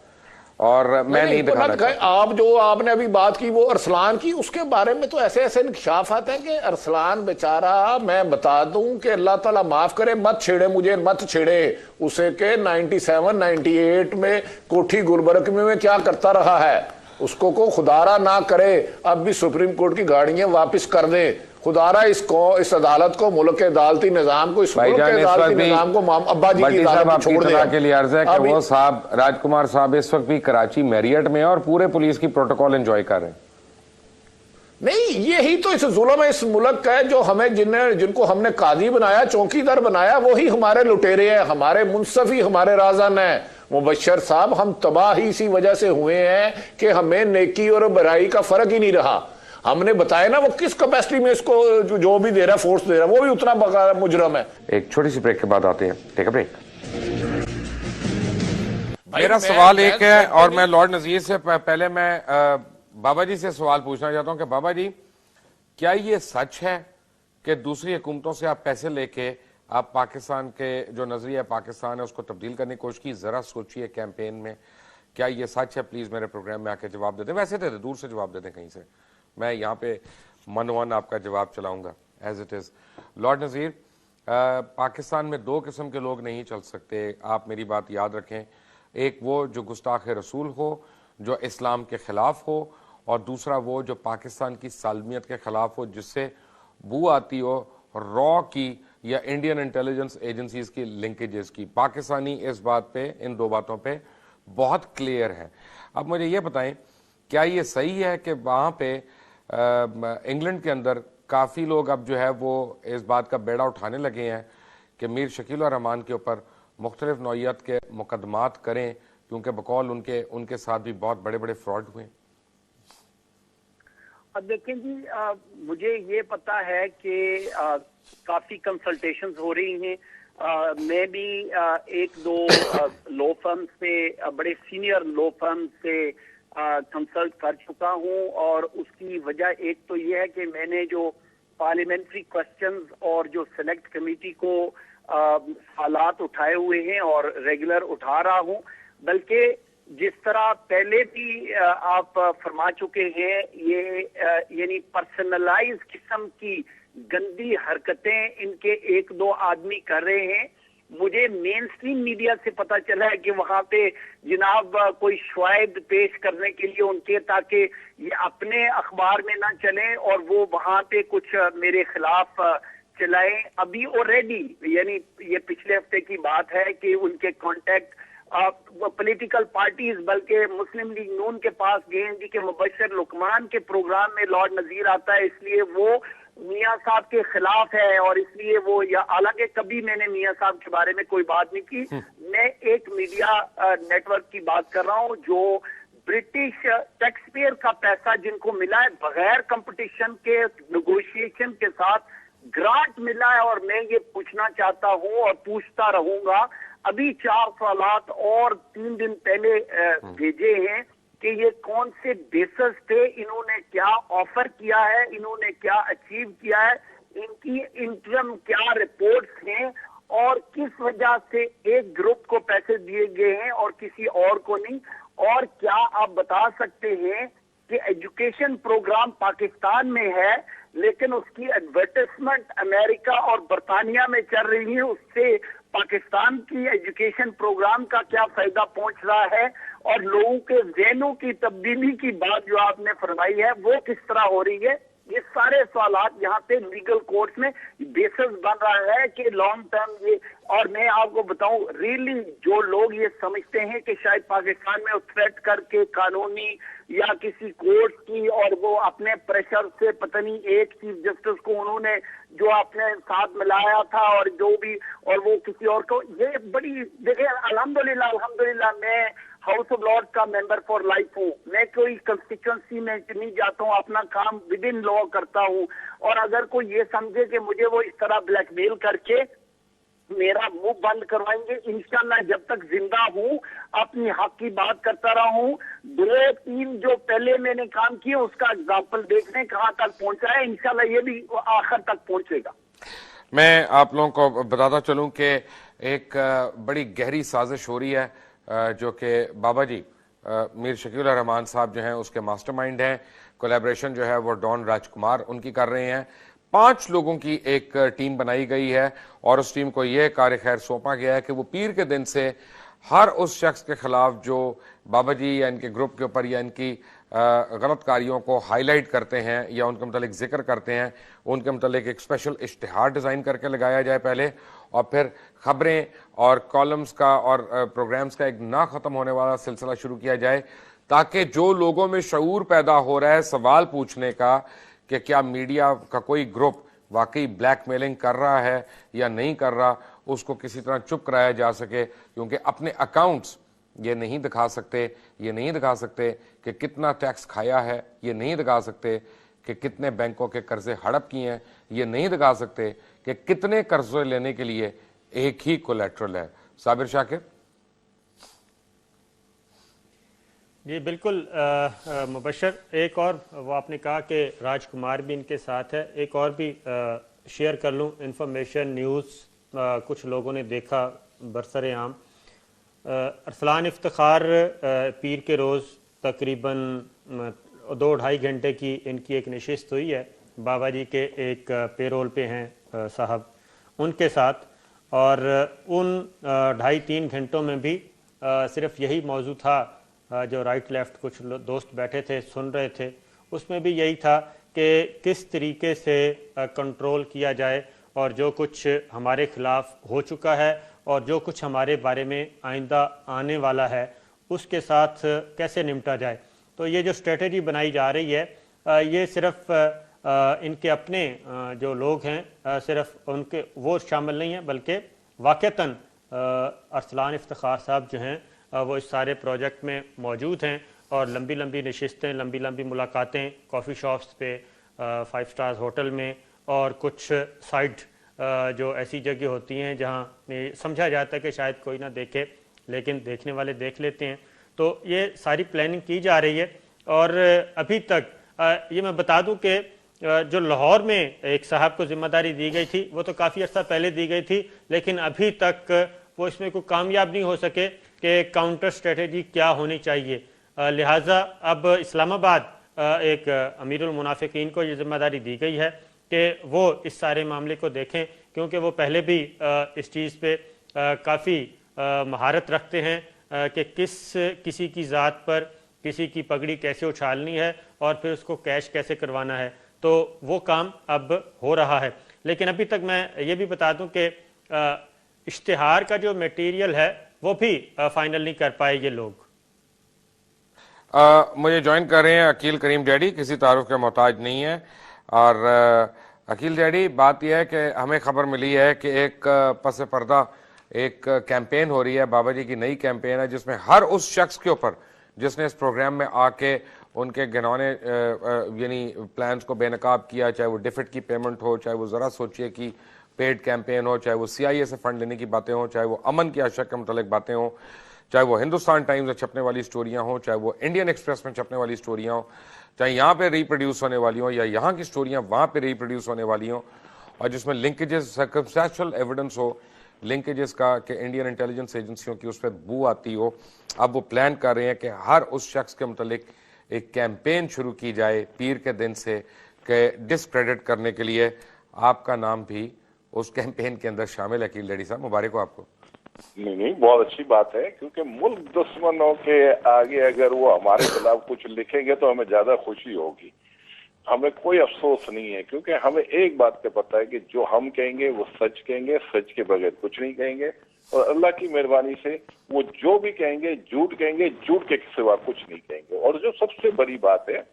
Speaker 1: और मैं नहीं दिखाना।
Speaker 4: आप जो आपने अभी बात की वो अरसलान की, उसके बारे में तो ऐसे ऐसे इंकशाफात हैं कि अरसलान बेचारा, मैं बता दूं कि अल्लाह ताला माफ करे, मत छेड़े मुझे, मत छेड़े उसे के 97 98 में कोठी गुलबर्ग में क्या करता रहा है, उसको को खुदारा ना करे। अब भी सुप्रीम कोर्ट की गाड़ियां वापस कर दे, खुदारा इस अदालत को, मुल्क के अदालती निजाम को, इस मुल्क के अदालती निजाम को अब्बा जी की अदालत छोड़ दिया
Speaker 1: के लिए अर्ज है कि वो साहब राजकुमार साहब इस वक्त भी कराची मैरियट में और पूरे पुलिस की प्रोटोकॉल एंजॉय कर रहे हैं।
Speaker 4: नहीं, यही तो इस जुल्म है इस मुल्क का है, जो हमें जिनको हमने काजी बनाया, चौकीदार बनाया, वही हमारे लुटेरे हैं, हमारे मुंसफी, हमारे राजन है। मुबशर साहब, हम तबाह ही इसी वजह से हुए हैं कि हमें नेकी और बुराई का फर्क ही नहीं रहा। हमने बताया ना वो किस कैपेसिटी में इसको जो भी दे रहा है, फोर्स दे रहा है, वो भी उतना मुजरम है।
Speaker 1: एक छोटी सी ब्रेक के बाद आते हैं, टेक अ ब्रेक। मेरा सवाल एक है और मैं लॉर्ड नजीर से पहले मैं बाबा जी से सवाल पूछना चाहता हूं कि बाबा जी, क्या ये सच है कि दूसरी हुकूमतों से आप पैसे लेके आप पाकिस्तान के जो नजरिया पाकिस्तान है उसको तब्दील करने की कोशिश की, जरा सोचिए कैंपेन में क्या ये सच है? प्लीज मेरे प्रोग्राम में आके जवाब दे दें, वैसे दे दें, दूर से जवाब दे दें कहीं से, मैं यहाँ पे मनवन आपका जवाब चलाऊंगा एज इट इज। लॉर्ड नज़ीर, पाकिस्तान में दो किस्म के लोग नहीं चल सकते, आप मेरी बात याद रखें। एक वो जो गुस्ताख रसूल हो, जो इस्लाम के खिलाफ हो, और दूसरा वो जो पाकिस्तान की सालमियत के खिलाफ हो, जिससे बू आती हो रॉ की या इंडियन इंटेलिजेंस एजेंसीज की लिंकेजेस की। पाकिस्तानी इस बात पे, इन दो बातों पे बहुत क्लियर है। अब मुझे ये बताएं, क्या ये सही है कि वहां पे इंग्लैंड के अंदर काफी लोग अब जो है वो इस बात का बेड़ा उठाने लगे हैं कि मीर शकील रहमान के ऊपर मुख्तलिफ नौइयत के मुकदमात करें, क्योंकि बकौल उनके साथ भी बहुत बड़े बड़े फ्रॉड हुए?
Speaker 5: अब देखें जी, मुझे ये पता है कि काफी कंसल्टेशंस हो रही हैं। मैं भी एक दो लॉ फर्म से, बड़े सीनियर लॉ फर्म से कंसल्ट कर चुका हूं, और उसकी वजह एक तो ये है कि मैंने जो पार्लियामेंट्री क्वेश्चंस और जो सेलेक्ट कमेटी को सवालात उठाए हुए हैं और रेगुलर उठा रहा हूं, बल्कि जिस तरह पहले भी आप फरमा चुके हैं, ये यानी पर्सनलाइज किस्म की गंदी हरकतें इनके एक दो आदमी कर रहे हैं। मुझे मेन स्ट्रीम मीडिया से पता चला है कि वहां पे जनाब कोई शवाहिद पेश करने के लिए उनके, ताकि ये अपने अखबार में ना चलें और वो वहां पे कुछ मेरे खिलाफ चलाएं। अभी ऑलरेडी, यानी ये पिछले हफ्ते की बात है कि उनके कांटेक्ट पॉलिटिकल पार्टीज, बल्कि मुस्लिम लीग नून के पास गए हैं जी के मुबशर लुकमान के प्रोग्राम में लॉर्ड नजीर आता है, इसलिए वो मियां साहब के खिलाफ है, और इसलिए वो, या हालांकि कभी मैंने मियां साहब के बारे में कोई बात नहीं की। मैं एक मीडिया नेटवर्क की बात कर रहा हूं जो ब्रिटिश टैक्स पेयर का पैसा जिनको मिला है बगैर कंपटीशन के, नेगोशिएशन के साथ ग्रांट मिला है। और मैं ये पूछना चाहता हूं और पूछता रहूंगा, अभी 4 सवालात और 3 दिन पहले भेजे हैं कि ये कौन से बेसिस थे, इन्होंने क्या ऑफर किया है, इन्होंने क्या अचीव किया है, इनकी इंटरम क्या रिपोर्ट्स हैं, और किस वजह से एक ग्रुप को पैसे दिए गए हैं और किसी और को नहीं। और क्या आप बता सकते हैं कि एजुकेशन प्रोग्राम पाकिस्तान में है, लेकिन उसकी एडवर्टाइजमेंट अमेरिका और बरतानिया में चल रही है, उससे पाकिस्तान की एजुकेशन प्रोग्राम का क्या फायदा पहुंच रहा है, और लोगों के ज़हनों की तब्दीली की बात जो आपने फरमाई है वो किस तरह हो रही है। ये सारे सवालात यहाँ पे लीगल कोर्ट में बेसिस बन रहा है कि लॉन्ग टर्म ये। और मैं आपको बताऊं, रियली जो लोग ये समझते हैं कि शायद पाकिस्तान में थ्रेट करके कानूनी या किसी कोर्ट की, और वो अपने प्रेशर से, पता नहीं एक चीफ जस्टिस को उन्होंने जो अपने साथ मिलाया था और जो भी, और वो किसी और को, ये बड़ी, देखिए अल्हम्दुलिल्लाह मैं हाउस ऑफ लॉर्ड का मेंबर फॉर लाइफ हूँ, मैं कोई कंस्टिट्यूंसी में नहीं जाता हूँ, अपना काम विद इन लॉ करता हूँ। और अगर कोई ये समझे कि मुझे वो इस तरह ब्लैकमेल करके मेरा मुंह बंद करवाएंगे, इंशाल्लाह जब तक जिंदा हूँ अपनी हक की बात करता रहा हूँ। 2-3 जो पहले मैंने काम किए उसका एग्जाम्पल देखने कहाँ तक पहुंचा है, इंशाल्लाह ये भी आखिर तक पहुंचेगा।
Speaker 1: मैं आप लोगों को बताता चलूं कि एक बड़ी गहरी साजिश हो रही है, जो कि बाबा जी मीर शकील रहमान साहब जो हैं उसके मास्टरमाइंड हैं। कोलैबोरेशन जो है वो डॉन राजकुमार उनकी कर रहे हैं। 5 लोगों की एक टीम बनाई गई है, और उस टीम को यह कार्य खैर सौंपा गया है कि वो पीर के दिन से हर उस शख्स के खिलाफ जो बाबा जी या इनके ग्रुप के ऊपर या इनकी गलत कार्यों को हाईलाइट करते हैं या उनके मतलब जिक्र करते हैं, उनके मतलब एक स्पेशल इश्तिहार डिज़ाइन करके लगाया जाए पहले, और फिर खबरें और कॉलम्स का और प्रोग्राम्स का एक ना ख़त्म होने वाला सिलसिला शुरू किया जाए, ताकि जो लोगों में शऊर पैदा हो रहा है सवाल पूछने का कि क्या मीडिया का कोई ग्रुप वाकई ब्लैकमेलिंग कर रहा है या नहीं कर रहा, उसको किसी तरह चुप कराया जा सके। क्योंकि अपने अकाउंट्स ये नहीं दिखा सकते, ये नहीं दिखा सकते कि कितना टैक्स खाया है, ये नहीं दिखा सकते कि कितने बैंकों के कर्जे हड़प किए हैं, ये नहीं दिखा सकते कि कितने कर्जे लेने के लिए एक ही कोलेट्रल है। साबिर शाकिर
Speaker 2: जी बिल्कुल मुबशर, एक और वो आपने कहा कि राजकुमार भी इनके साथ है, एक और भी शेयर कर लूँ इंफॉर्मेशन न्यूज़ कुछ लोगों ने देखा बरसरे आम। अरसलान इफ्तिखार पीर के रोज़ तकरीबन 2-2.5 घंटे की इनकी एक नशिस्त हुई है। बाबा जी के एक पेरोल पे हैं साहब उनके साथ, और उन 2.5-3 घंटों में भी सिर्फ यही मौजू था जो राइट लेफ्ट कुछ दोस्त बैठे थे सुन रहे थे, उसमें भी यही था कि किस तरीके से कंट्रोल किया जाए और जो कुछ हमारे खिलाफ हो चुका है और जो कुछ हमारे बारे में आइंदा आने वाला है उसके साथ कैसे निपटा जाए। तो ये जो स्ट्रेटजी बनाई जा रही है ये सिर्फ इनके अपने जो लोग हैं सिर्फ उनके वो शामिल नहीं है, बल्कि वाक़तन अरसलान इफ्तिखार साहब जो हैं वो इस सारे प्रोजेक्ट में मौजूद हैं और लंबी लंबी नशिस्तें, लंबी लंबी मुलाकातें कॉफ़ी शॉप्स पे, 5 स्टार होटल में और कुछ साइड जो ऐसी जगह होती हैं जहाँ समझा जाता है कि शायद कोई ना देखे लेकिन देखने वाले देख लेते हैं। तो ये सारी प्लानिंग की जा रही है। और अभी तक ये मैं बता दूं कि जो लाहौर में एक साहब को जिम्मेदारी दी गई थी वो तो काफ़ी अर्सा पहले दी गई थी, लेकिन अभी तक वो इसमें कोई कामयाब नहीं हो सके कि काउंटर स्ट्रेटजी क्या होनी चाहिए। लिहाजा अब इस्लामाबाद एक अमीरुल मुनाफिकीन को ये जिम्मेदारी दी गई है कि वो इस सारे मामले को देखें, क्योंकि वो पहले भी इस चीज़ पे काफ़ी महारत रखते हैं कि किसी की ज़ात पर किसी की पगड़ी कैसे उछालनी है और फिर उसको कैश कैसे करवाना है। तो वो काम अब हो रहा है। लेकिन अभी तक मैं ये भी बता दूं कि इश्तिहार का जो मटेरियल है वो भी फाइनल नहीं कर पाए ये लोग।
Speaker 1: मुझे ज्वाइन कर रहे हैं अकील करीम डैडी, किसी तारुफ के मोहताज नहीं है। और अकील डैडी, बात यह है कि हमें खबर मिली है कि एक पस पर्दा एक कैंपेन हो रही है, बाबा जी की नई कैंपेन है, जिसमें हर उस शख्स के ऊपर जिसने इस प्रोग्राम में आके उनके घिनौने यानी प्लान्स को बेनकाब किया, चाहे वो डिफिट की पेमेंट हो, चाहे वो ज़रा सोचिए कि पेड कैंपेन हो, चाहे वो CIA से फंड लेने की बातें हों, चाहे वो अमन की आशा के मुतालिक बातें हों, चाहे वो हिंदुस्तान टाइम्स में छपने वाली स्टोरियां हों, चाहे वो इंडियन एक्सप्रेस में छपने वाली स्टोरियां हों, चाहे यहाँ पे रिप्रोड्यूस होने वाली हों या यहाँ की स्टोरियां वहाँ पे रिप्रोड्यूस होने वाली हों, और जिसमें लिंकेजेस, सर्कमस्टेंशियल एविडेंस हो लिंकेजेस का कि इंडियन इंटेलिजेंस एजेंसियों की उस पर बू आती हो। अब वो प्लान कर रहे हैं कि हर उस शख्स के मुतालिक एक कैंपेन शुरू की जाए पीर के दिन से कि डिस्क्रेडिट करने के लिए आपका नाम भी उस कैंपेन के अंदर शामिल है। अकील डैडी साहब, मुबारक हो आपको।
Speaker 3: नहीं, बहुत अच्छी बात है, क्योंकि मुल्क दुश्मनों के आगे अगर वो हमारे खिलाफ कुछ लिखेंगे तो हमें ज्यादा खुशी होगी। हमें कोई अफसोस नहीं है, क्योंकि हमें एक बात का पता है कि जो हम कहेंगे वो सच कहेंगे, सच के बगैर कुछ नहीं कहेंगे, और अल्लाह की मेहरबानी से वो जो भी कहेंगे झूठ कहेंगे, झूठ के सिवा कुछ नहीं कहेंगे। और जो सबसे बड़ी बात है,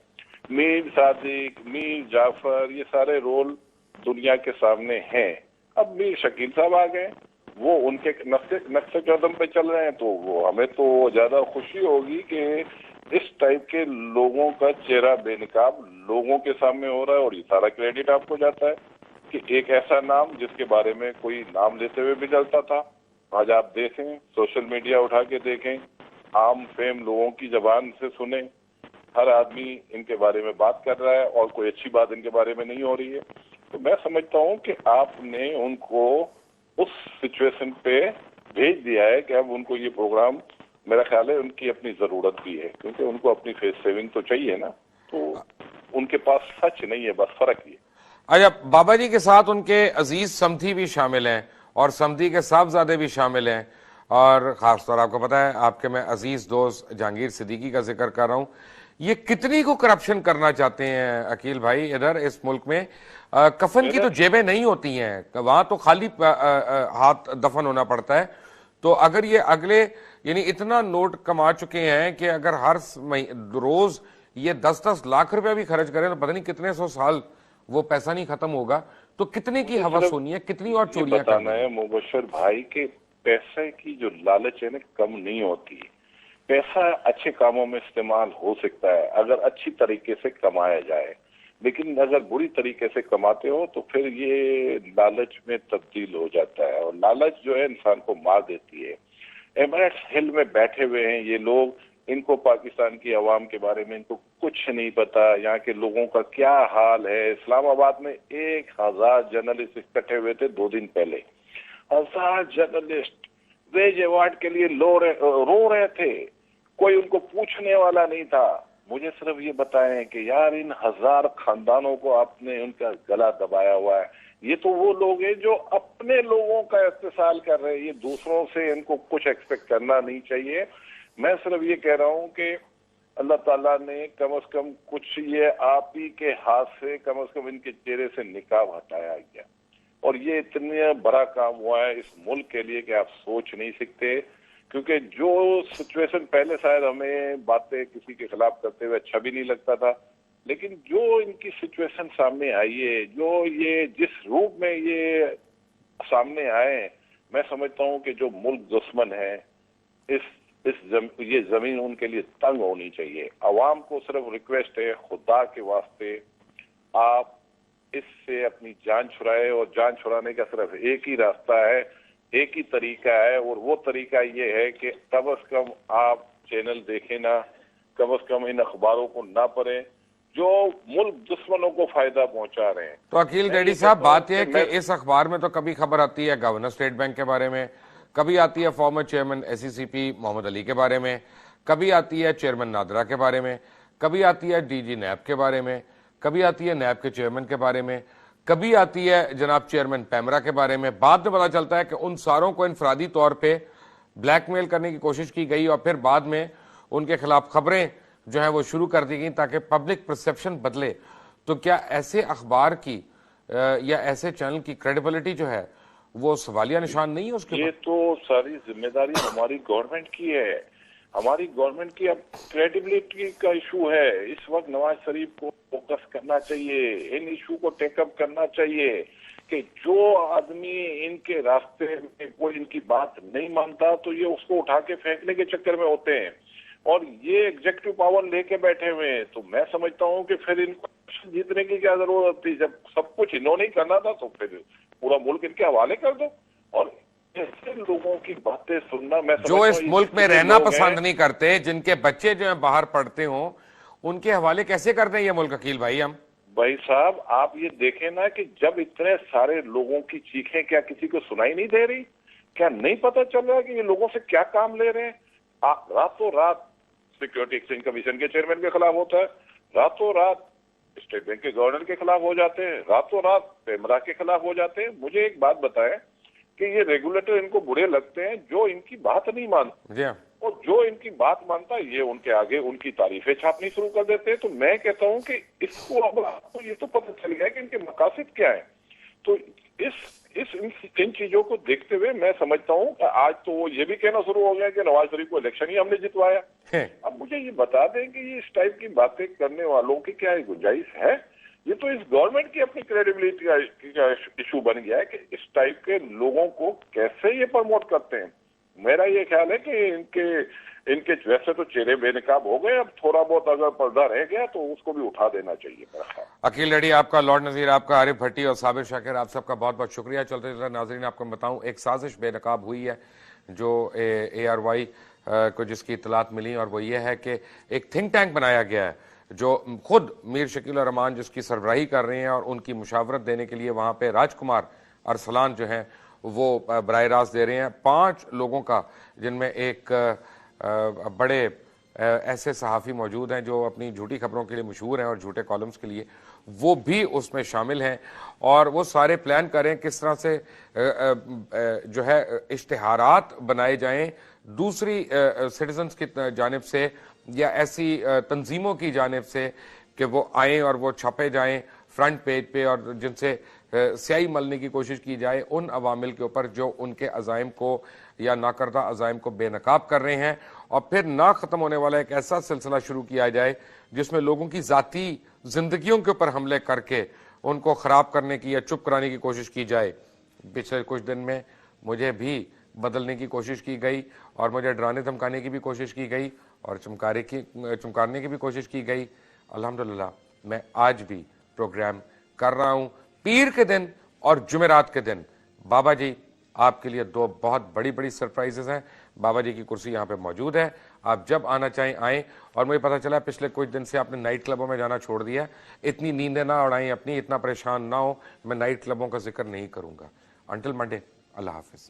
Speaker 3: मीर सादिक, मीर जाफर, ये सारे रोल दुनिया के सामने हैं। अब मीर शकील साहब आ गए, वो उनके नक्शे कदम पे चल रहे हैं, तो वो हमें तो ज्यादा खुशी होगी कि इस टाइप के लोगों का चेहरा बेनकाब लोगों के सामने हो रहा है। और ये सारा क्रेडिट आपको जाता है कि एक ऐसा नाम जिसके बारे में कोई नाम लेते हुए भी चलता था, आज आप देखें, सोशल मीडिया उठा के देखें, आम फेम लोगों की जबान से सुने, हर आदमी इनके बारे में बात कर रहा है और कोई अच्छी बात इनके बारे में नहीं हो रही है। तो मैं समझता हूँ कि आपने उनको उस सिचुएशन पे भेज दिया है कि अब उनको ये प्रोग्राम, मेरा ख्याल है उनकी अपनी जरूरत भी है, क्योंकि उनको अपनी फेस सेविंग तो चाहिए ना, तो उनके पास सच नहीं है, बस फर्क ये।
Speaker 1: अच्छा, बाबा जी के साथ उनके अजीज समधी भी शामिल हैं और समधी के साहबजादे भी शामिल हैं, और खासतौर आपको पता है आपके मैं अजीज दोस्त जहांगीर सिद्दीकी का जिक्र कर रहा हूं। ये कितनी को करप्शन करना चाहते हैं अकील भाई इधर इस मुल्क में? कफन की तो जेबें नहीं होती हैं, वहां तो खाली हाथ दफन होना पड़ता है। तो अगर ये अगले यानी इतना नोट कमा चुके हैं कि अगर हर रोज ये 10-10 लाख रुपया भी खर्च करें तो पता नहीं कितने 100 साल वो पैसा नहीं खत्म होगा। तो कितने की हवस होनी है, कितनी और चोरियां
Speaker 3: करना है मुबशर भाई के पैसे की जो लालच है ना कम नहीं होती। पैसा अच्छे कामों में इस्तेमाल हो सकता है अगर अच्छी तरीके से कमाया जाए, लेकिन अगर बुरी तरीके से कमाते हो तो फिर ये लालच में तब्दील हो जाता है, और लालच जो है इंसान को मार देती है। एमिरेट्स हिल में बैठे हुए हैं ये लोग, इनको पाकिस्तान की आवाम के बारे में इनको कुछ नहीं पता, यहाँ के लोगों का क्या हाल है। इस्लामाबाद में 1000 जर्नलिस्ट इकट्ठे हुए थे 2 दिन पहले, 1000 जर्नलिस्ट वेज अवार्ड के लिए रो रहे थे, कोई उनको पूछने वाला नहीं था। मुझे सिर्फ ये बताएं कि यार इन 1000 खानदानों को आपने उनका गला दबाया हुआ है। ये तो वो लोग हैं जो अपने लोगों का इस्तेसाल कर रहे हैं, ये दूसरों से इनको कुछ एक्सपेक्ट करना नहीं चाहिए। मैं सिर्फ ये कह रहा हूं कि अल्लाह ताला ने कम से कम कुछ ये आप ही के हाथ से कम इनके चेहरे से निकाब हटाया गया, और ये इतना बड़ा काम हुआ है इस मुल्क के लिए कि आप सोच नहीं सकते। क्योंकि जो सिचुएशन पहले शायद हमें बातें किसी के खिलाफ करते हुए अच्छा भी नहीं लगता था, लेकिन जो इनकी सिचुएशन सामने आई है, जो ये जिस रूप में ये सामने आए, मैं समझता हूं कि जो मुल्क दुश्मन है ये जमीन उनके लिए तंग होनी चाहिए। अवाम को सिर्फ रिक्वेस्ट है, खुदा के वास्ते आप इससे अपनी जान छुड़ाए, और जान छुड़ाने का सिर्फ एक ही रास्ता है, एक ही तरीका है, और वो तरीका ये है कि कम से कम आप चैनल देखें ना, कम से कम इन अखबारों को ना पढ़ें जो मुल्क दुश्मनों को फायदा पहुंचा रहे हैं।
Speaker 1: तो अकील डैडी साहब, बात यह है कि इस अखबार में तो कभी खबर आती है गवर्नर स्टेट बैंक के बारे में, कभी आती है former chairman SECP Mohammad Ali के बारे में, कभी आती है चेयरमैन नादरा के बारे में, कभी आती है DG नैब के बारे में, कभी आती है नैब के चेयरमैन के बारे में, कभी आती है जनाब चेयरमैन पैमरा के बारे में। बाद में पता चलता है कि उन सारों को इनफरादी तौर पे ब्लैकमेल करने की कोशिश की गई, और फिर बाद में उनके खिलाफ खबरें जो है वो शुरू कर दी गई ताकि पब्लिक परसेप्शन बदले। तो क्या ऐसे अखबार की या ऐसे चैनल की क्रेडिबिलिटी जो है वो सवालिया निशान नहीं है उसके?
Speaker 3: ये तो सारी जिम्मेदारी हमारी गवर्नमेंट की है, हमारी गवर्नमेंट की अब क्रेडिबिलिटी का इशू है। इस वक्त नवाज शरीफ को फोकस करना चाहिए, इन इशू को टेकअप करना चाहिए कि जो आदमी इनके रास्ते में कोई इनकी बात नहीं मानता तो ये उसको उठा के फेंकने के चक्कर में होते हैं, और ये एग्जीक्यूटिव पावर लेके बैठे हुए हैं। तो मैं समझता हूँ कि फिर इनको जीतने की क्या जरूरत थी? जब सब कुछ इन्होंने ही करना था तो फिर पूरा मुल्क इनके हवाले कर दो। और ऐसे लोगों की बातें सुनना, मैं
Speaker 1: जो इस मुल्क में रहना पसंद नहीं करते, जिनके बच्चे जो है बाहर पढ़ते हों, उनके हवाले कैसे करते हैं ये मुल्क अकील भाई? हम
Speaker 3: भाई साहब आप ये देखें ना कि जब इतने सारे लोगों की चीखें क्या किसी को सुनाई नहीं दे रही? क्या नहीं पता चल रहा कि ये लोगों से क्या काम ले रहे हैं? रातों रात सिक्योरिटी एक्सचेंज कमीशन के चेयरमैन के खिलाफ होता है, रातों रात स्टेट बैंक के गवर्नर के खिलाफ हो जाते हैं, रातों रात पैमरा के खिलाफ हो जाते हैं। मुझे एक बात बताएं कि ये रेगुलेटर इनको बुरे लगते हैं जो इनकी बात नहीं मानते, और जो इनकी बात मानता है ये उनके आगे उनकी तारीफें छापनी शुरू कर देते हैं। तो मैं कहता हूं कि इसको अब आपको ये तो पता चल गया कि इनके मकासद क्या है। तो इन चीजों को देखते हुए मैं समझता हूं कि आज तो वो ये भी कहना शुरू हो गया कि नवाज शरीफ को इलेक्शन ही हमने जितवाया। अब मुझे ये बता दें कि ये इस टाइप की बातें करने वालों की क्या गुंजाइश है? ये तो इस गवर्नमेंट की अपनी क्रेडिबिलिटी का इशू बन गया है कि इस टाइप के लोगों को कैसे ये प्रमोट करते हैं। मेरा ये ख्याल है कि इनके वैसे तो चेहरे बेनकाब हो गए, अब थोड़ा बहुत अगर पर्दा रह गया तो उसको भी उठा देना चाहिए।
Speaker 1: अकील डैडी आपका, लॉर्ड नजीर आपका, आरिफ भट्टी और साबिर शाकिर आप सबका बहुत बहुत शुक्रिया। चलते चलते नाजरीन आपको बताऊं, एक साजिश बेनकाब हुई है जो ARY को जिसकी इतलात मिली, और वो ये है कि एक थिंक टैंक बनाया गया है जो खुद मीर शकील रहमान जिसकी सरबराही कर रहे हैं, और उनकी मुशावरत देने के लिए वहाँ पे राजकुमार अरसलान जो हैं वो बराह रास्त दे रहे हैं। 5 लोगों का, जिनमें एक बड़े ऐसे सहाफ़ी मौजूद हैं जो अपनी झूठी खबरों के लिए मशहूर हैं और झूठे कॉलम्स के लिए, वो भी उसमें शामिल हैं, और वो सारे प्लान करें किस तरह से जो है इश्तिहारात बनाए जाएं दूसरी सिटीजन्स की जानिब से या ऐसी तंजीमों की जानिब से कि वो आएँ और वो छपे जाएं फ्रंट पेज पे, और जिनसे स्याही मलने की कोशिश की जाए उन अवामिल के ऊपर जो उनके अज़ाइम को या नाकर्दा अज़ाइम को बेनकाब कर रहे हैं, और फिर ना ख़त्म होने वाला एक ऐसा सिलसिला शुरू किया जाए जिसमें लोगों की ज़ाती ज़िंदगियों के ऊपर हमले करके उनको ख़राब करने की या चुप कराने की कोशिश की जाए। पिछले कुछ दिन में मुझे भी बदलने की कोशिश की गई, और मुझे डराने धमकाने की भी कोशिश की गई, और चमकारने की भी कोशिश की गई। अल्हम्दुलिल्लाह मैं आज भी प्रोग्राम कर रहा हूँ पीर के दिन और जुमेरात के दिन। बाबा जी आपके लिए 2 बहुत बड़ी बड़ी सरप्राइजेस हैं। बाबा जी की कुर्सी यहाँ पे मौजूद है, आप जब आना चाहें आएँ। और मुझे पता चला पिछले कुछ दिन से आपने नाइट क्लबों में जाना छोड़ दिया। इतनी नींदें ना उड़ाएं अपनी, इतना परेशान ना हो, मैं नाइट क्लबों का जिक्र नहीं करूँगा। अंटिल मंडे अल्लाह हाफिज़।